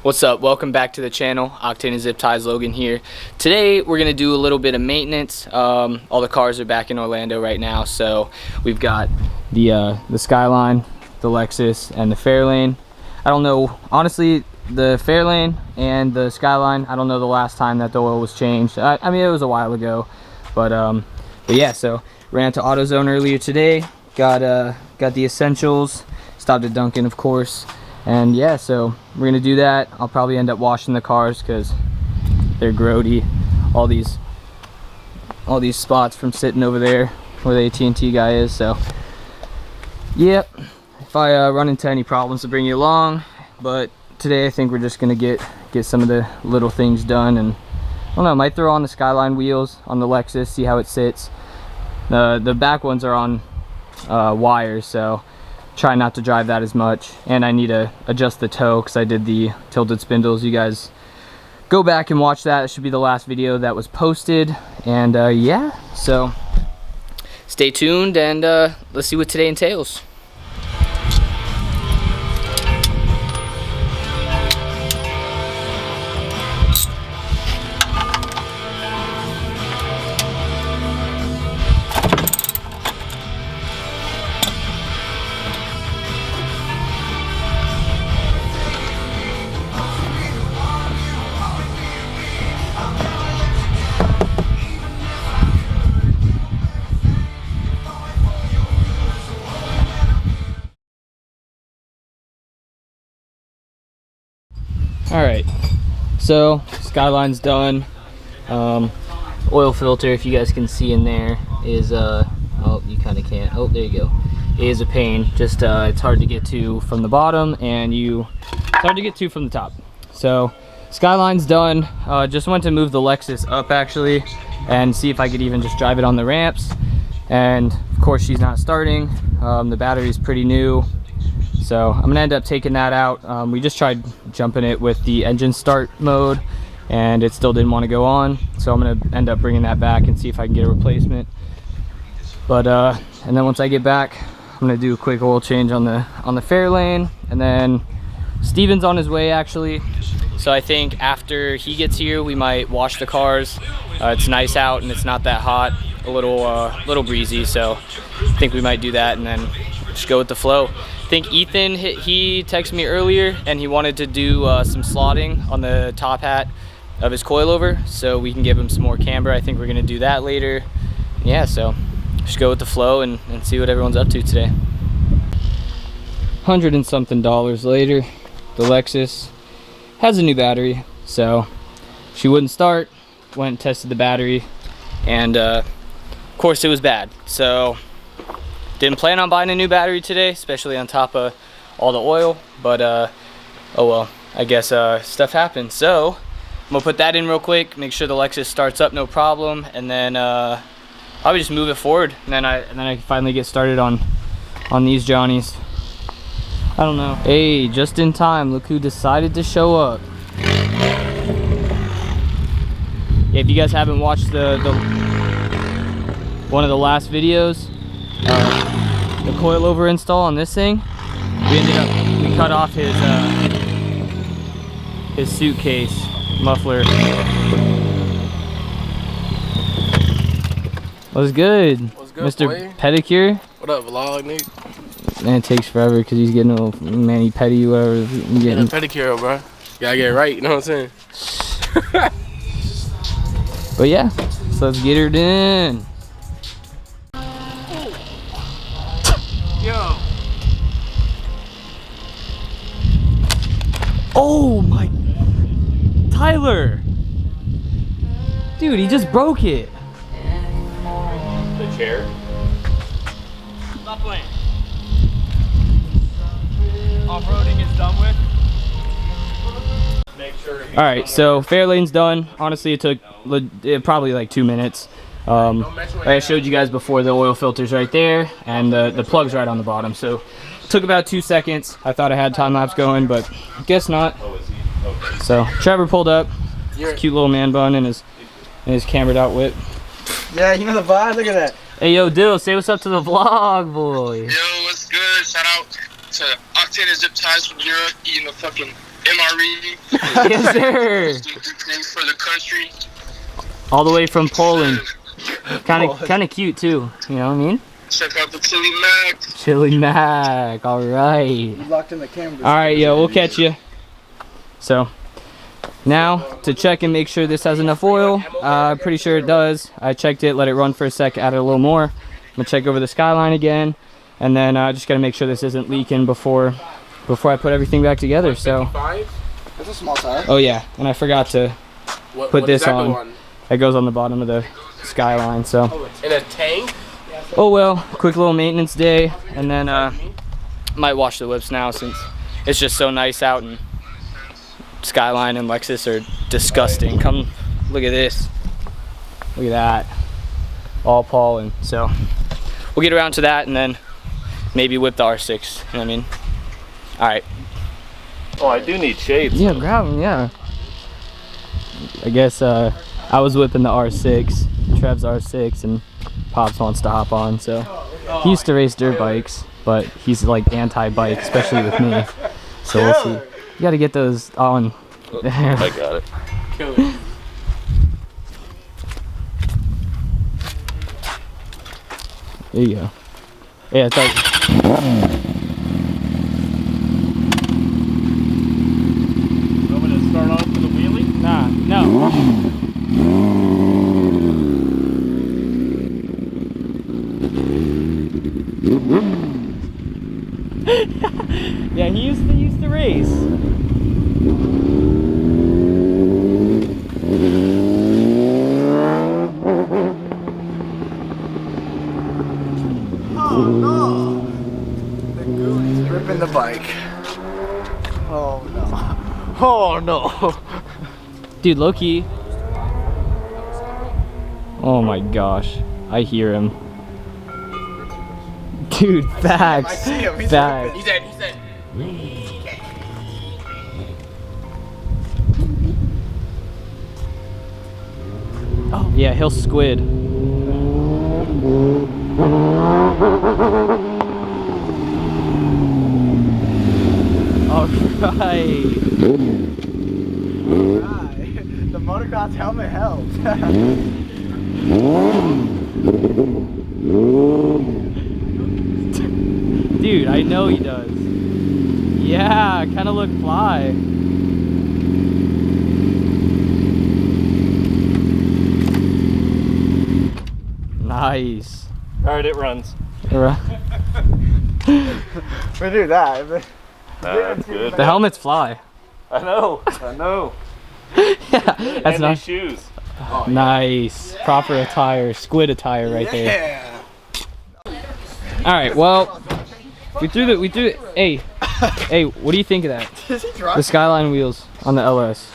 What's up? Welcome back to the channel. Octane and Zip Ties Logan here. Today we're gonna do a little bit of maintenance. All the cars are back in Orlando right now, so we've got the Skyline, the Lexus, and the Fairlane. I don't know, honestly, the Fairlane and the Skyline, I don't know the last time that the oil was changed. I mean, it was a while ago, but yeah. So ran to AutoZone earlier today. Got the essentials. Stopped at Dunkin', of course. And yeah, so we're gonna do that. I'll probably end up washing the cars because they're grody. All these spots from sitting over there where the AT&T guy is. So yep, if I run into any problems to bring you along, but today I think we're just gonna get some of the little things done. And I don't know, I might throw on the Skyline wheels on the Lexus, see how it sits. The back ones are on wires, so try not to drive that as much. And I need to adjust the toe because I did the tilted spindles. You guys go back and watch that. It should be the last video that was posted. And yeah, so stay tuned and let's see what today entails. All right, so Skyline's done. Oil filter, if you guys can see in there, is oh, you kind of can't. Oh, there you go. It is a pain. Just it's hard to get to from the bottom, and it's hard to get to from the top. So Skyline's done. Just went to move the Lexus up actually, and see if I could even just drive it on the ramps. And of course, she's not starting. The battery's pretty new. So I'm gonna end up taking that out. We just tried jumping it with the engine start mode and it still didn't want to go on. So I'm gonna end up bringing that back and see if I can get a replacement. But and then once I get back, I'm gonna do a quick oil change on the Fairlane, and then Steven's on his way actually. So I think after he gets here, we might wash the cars. It's nice out and it's not that hot, a little breezy. So I think we might do that and then just go with the flow. I think Ethan, he texted me earlier and he wanted to do some slotting on the top hat of his coilover so we can give him some more camber. I think we're gonna do that later. Yeah, so just go with the flow and see what everyone's up to today. $100 and something later, the Lexus has a new battery, so she wouldn't start. Went and tested the battery, and of course it was bad. So didn't plan on buying a new battery today, especially on top of all the oil, but oh well, I guess stuff happens. So I'm gonna put that in real quick, make sure the Lexus starts up no problem, and then probably just move it forward, and then I can finally get started on these Johnnies. I don't know. Hey, just in time, look who decided to show up. Yeah, if you guys haven't watched the one of the last videos, the coilover install on this thing, we cut off his suitcase muffler. What's good? What's good, Mr. Boy? Pedicure? What up, vlog, nigga? Man, it takes forever because he's getting a mani petty, whatever. Getting a pedicure, bro. You gotta get it right, you know what I'm saying? But yeah, so let's get her done. Yo. Oh my, Tyler. Dude, he just broke it. The chair? Stop playing. Off-roading is done with. Make sure. All right, so Fairlane's done. Honestly, it took probably like 2 minutes. Like I showed you guys before, the oil filter's right there and the plug's right on the bottom. So it took about 2 seconds. I thought I had time lapse going, but guess not. So Trevor pulled up, his cute little man bun and his cambered out whip. Yeah, you know the vibe. Look at that. Hey, yo, Dill, say what's up to the vlog, boy. Yo, what's good? Shout out to Octane and Zip Ties from Europe, eating a fucking MRE. Yes, sir. For the country. All the way from Poland. Kind of cute too. You know what I mean? Check out the Chili Mac. Chili Mac. All right. Locked in the Camber. All right, yo, we'll catch you. So now to check and make sure this has enough oil. I'm pretty sure it does. I checked it, let it run for a sec, added a little more. I'm gonna check over the Skyline again, and then just gotta make sure this isn't leaking before I put everything back together. So. That's a small tire. Oh yeah, and I forgot to put this on. It goes on the bottom of the Skyline. So. In a tank? Oh well, quick little maintenance day, and then might wash the whips now since it's just so nice out, and Skyline and Lexus are disgusting. Come look at this. Look at that. All pollen. So we'll get around to that and then maybe whip the R6. You know what I mean? All right. Oh, I do need shades. Yeah, grab them. Yeah. I guess I was whipping the R6, Trev's R6, and Pops wants to hop on. So he used to race dirt bikes, but he's like anti-bike, especially with me. So we'll see. You got to get those on. I got it. There you go. Yeah, it's like. Want me to start off with a wheelie? Nah, no. Yeah, he used to race. Oh no! The goon's ripping the bike. Oh no. Oh no. Dude, low-key. Oh my gosh. I hear him. Dude, facts. I see him. He's Facts. ripping. He's at. Oh, yeah, he'll squid. All right. Alright. The motocross helmet helps. Dude, I know he does. Yeah, kind of look fly. Nice. Alright, it runs. Alright. We do that. That's good. The helmets fly. I know. Yeah, that's and not these shoes. nice. Proper attire, squid attire right there. Yeah. All right, well, we threw it. Hey, what do you think of that? Is he drunk? The Skyline wheels on the LS.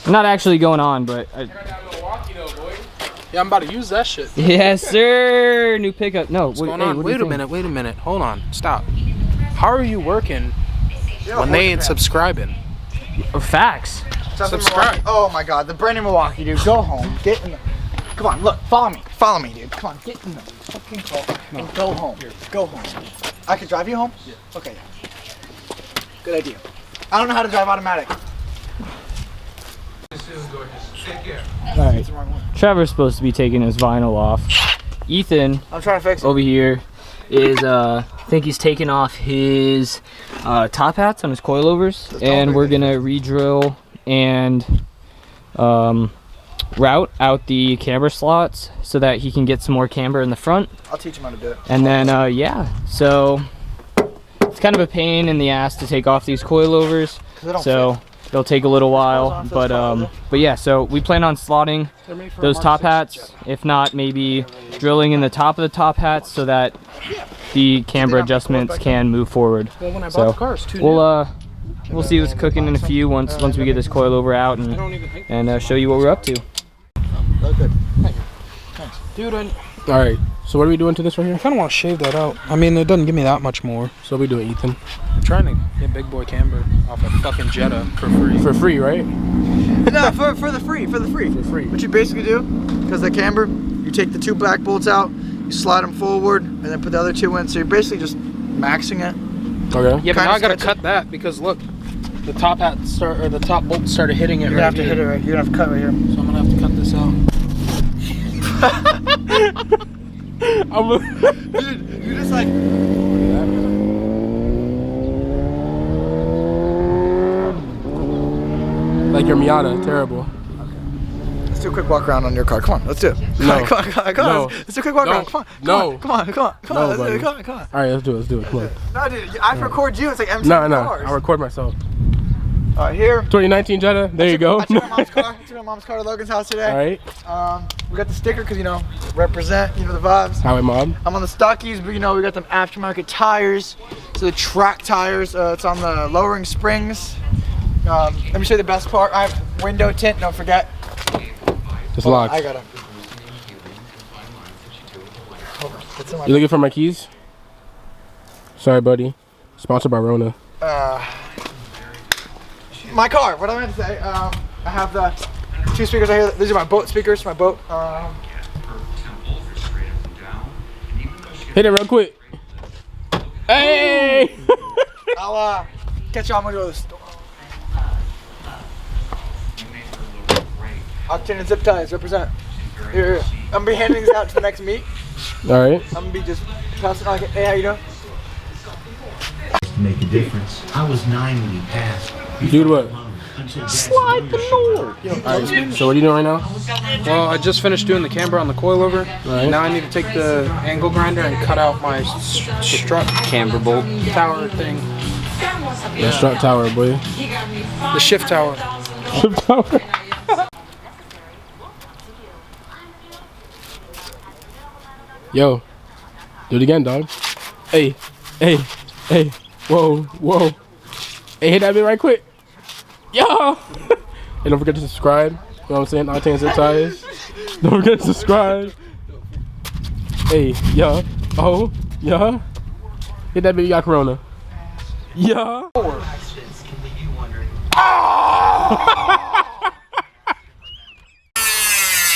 Not actually going on, but Yeah, I'm about to use that shit. yes, sir. New pickup. No, What's going on? Wait a minute. Hold on. Stop. How are you working when they ain't subscribing? Facts. Subscribe. Oh my god, the brand new Milwaukee, dude. Go home. Get in the. Come on, look. Follow me. Follow me, dude. Come on, get in the fucking car and go home. Go home. I could drive you home? Yeah. Okay. Good idea. I don't know how to drive automatic. All right. Trevor's supposed to be taking his vinyl off. Ethan I'm trying to fix it. over here is I think he's taking off his top hats on his coilovers, and we're gonna re-drill and route out the camber slots so that he can get some more camber in the front. I'll teach him how to do it. And then yeah, so it's kind of a pain in the ass to take off these coilovers, They don't so it'll take a little while, but yeah, so we plan on slotting those top hats, if not maybe drilling in the top of the top hats so that the camber adjustments can move forward. Well, when I bought So the car, it's too we'll see what's cooking in a few once we get this coilover out and show you what we're up to. Oh, good. Dude, all right. So what are we doing to this right here? I kind of want to shave that out. I mean, it doesn't give me that much more. So we do it, Ethan. I'm trying to get big boy camber off a fucking Jetta for free. For free, right? No, for the free. For free. What you basically do, because the camber, you take the two black bolts out, you slide them forward, and then put the other two in. So you're basically just maxing it. Okay. Yeah, but now I gotta sketchy. cut that because look, the top the top bolt started hitting it. You're gonna have to hit it right. You're gonna have to cut right here. So I'm gonna have to cut this out. Dude, you just like. Like your Miata, terrible. Let's do a quick walk around on your car. Come on, let's do it. No. Come on. No. Let's do a quick walk around. Come on. No. Come on. No, Let's do buddy. it. Come on. All right, let's do it. Come on. No, dude, I record you. It's like empty No. cars. I'll record myself. All right, here. 2019 Jetta. There you go. I took my mom's car. I took my mom's car to Logan's house today. All right. We got the sticker because, you know, represent, you know, the vibes. Highway mob. I'm on the stockies, but, you know, we got them aftermarket tires. So the track tires, it's on the lowering springs. Let me show you the best part. I have window tint, don't forget. It's locked. I gotta. You looking for my keys? Sorry, buddy. Sponsored by Rona. My car, what I meant to say, I have the 2 speakers right here. These are my boat speakers, my boat. Hit it real quick. Hey! I'll catch y'all. I'm gonna go to the store. Octane and zip ties, represent. Here. I'm gonna be handing these out to the next meet. Alright. I'm gonna be just passing on. Hey, how you doing? Make a difference. I was 9 when he passed. Dude, what? Slide the Lord. Alright, so what are you doing right now? Well, I just finished doing the camber on the coilover. Right. Now I need to take the angle grinder and cut out my strut Camber bolt. tower thing. The strut tower, boy. The shift tower. Shift tower. Yo, do it again, dog. Hey. Whoa. Hey, hit that bit right quick. Yo. And don't forget to subscribe. You know what I'm saying? Octane Zip Tires. Don't forget to subscribe. Hey, yeah. Oh, yeah. Hit that bit, you got Corona. Yeah.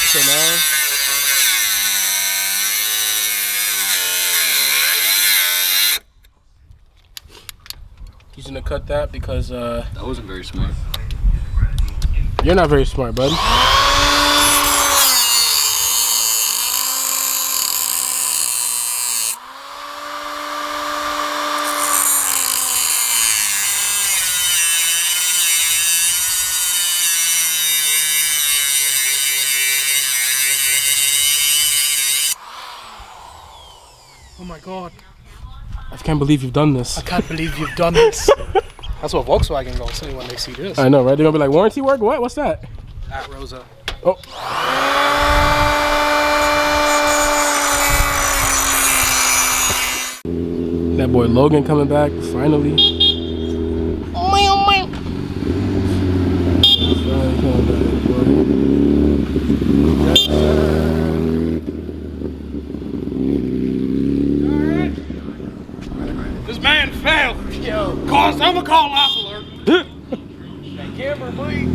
So now. He's gonna cut that because That wasn't very smart. you're not very smart, bud. Oh my god. I can't believe you've done this. I can't believe you've done this. That's what Volkswagen gonna say when they see this. I know, right? They're gonna be like, warranty work? What? What's that? At Rosa. Oh. That boy Logan coming back, finally. This man fell. Yo. I'm gonna call off alert. Camber, please.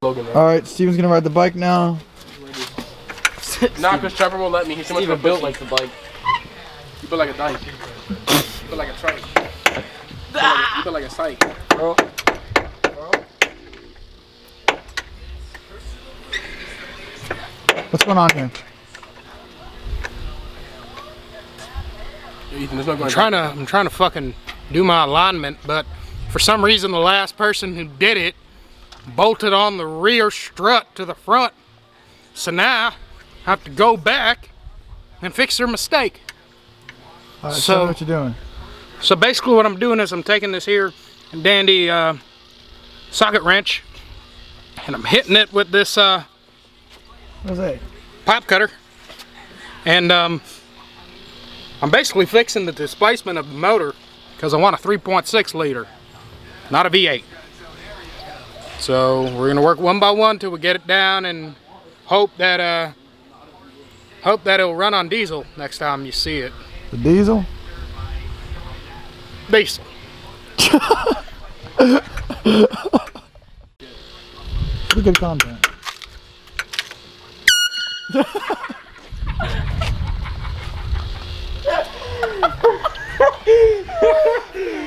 Logan, right? All right, Steven's gonna ride the bike now. Nah, because Trevor won't let me. He's too much of a built pussy. like the bike. You built like a dyke. You built like a trike. You built like a psych. What's going on here? Yo, Ethan, there's no going I'm trying to fucking do my alignment, but for some reason the last person who did it bolted on the rear strut to the front. So now I have to go back and fix their mistake. All right, So- tell me what you're doing. So basically what I'm doing is I'm taking this here dandy socket wrench and I'm hitting it with this What's that? pipe cutter, and I'm basically fixing the displacement of the motor because I want a 3.6 liter, not a V8. So we're gonna work one by one till we get it down and hope that it'll run on diesel next time you see it. The diesel? Diesel. Pretty good content.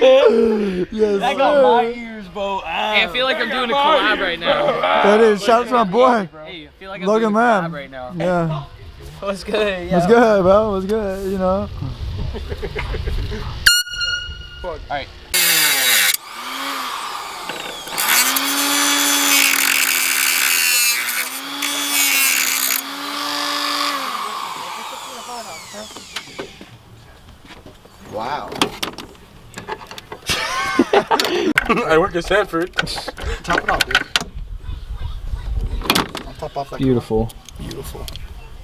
Yes, That got my ears, bro. Hey, I feel like I'm doing a collab right now. That is. Shout out to my boy. Hey, I feel like I'm Look doing at a man. collab right now. Yeah. What's good? Yeah. What's good, bro? What's good? You know. All right. Wow. I work at Sanford. Top it off, dude. I'll top off like Beautiful. Beautiful.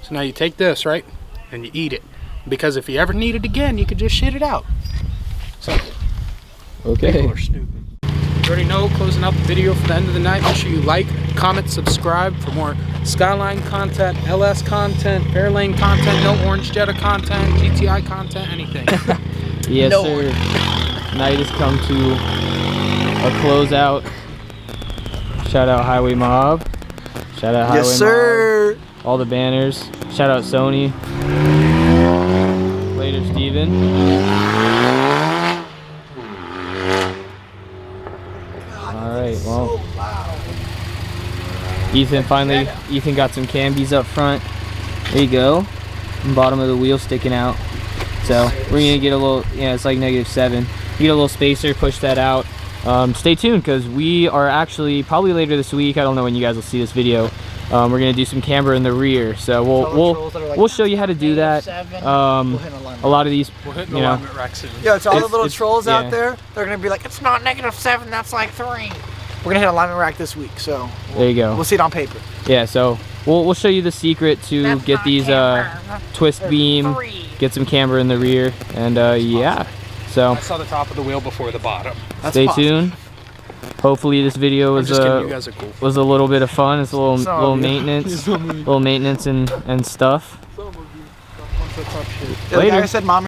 So now you take this, right? And you eat it. Because if you ever need it again, you could just shit it out. So, Okay. people are stupid. You already know, closing out the video for the end of the night. Make sure you like, comment, subscribe for more Skyline content, LS content, Fairlane content, no orange Jetta content, GTI content, anything. Yes, sir. Night has come to a closeout. Shout out Highway Mob. Shout out Highway Yes, sir. Mob. All the banners. Shout out Sony. Later, Steven. Alright, well. Ethan got some cambies up front. There you go. Bottom of the wheel sticking out. So we're gonna get a little, yeah, it's like -7. Get a little spacer, push that out. Stay tuned because we are actually probably later this week. I don't know when you guys will see this video. We're gonna do some camber in the rear. So we'll show you how to do that. A lot of these, We're hitting you the know, alignment rack soon. Yeah, to all the little it's- trolls yeah. out there, they're gonna be like, it's not -7, that's like 3. We're gonna hit alignment rack this week, so there you go. we'll see it on paper. Yeah, so we'll show you the secret to get these twist beam, get some camber in the rear, and yeah. So I saw the top of the wheel before the bottom. stay awesome. tuned. Hopefully this video I'm was just kidding, you guys are cool. was a little bit of fun. It's a little Some of little you. maintenance, little maintenance and stuff. Yeah, like Later. I said, mom.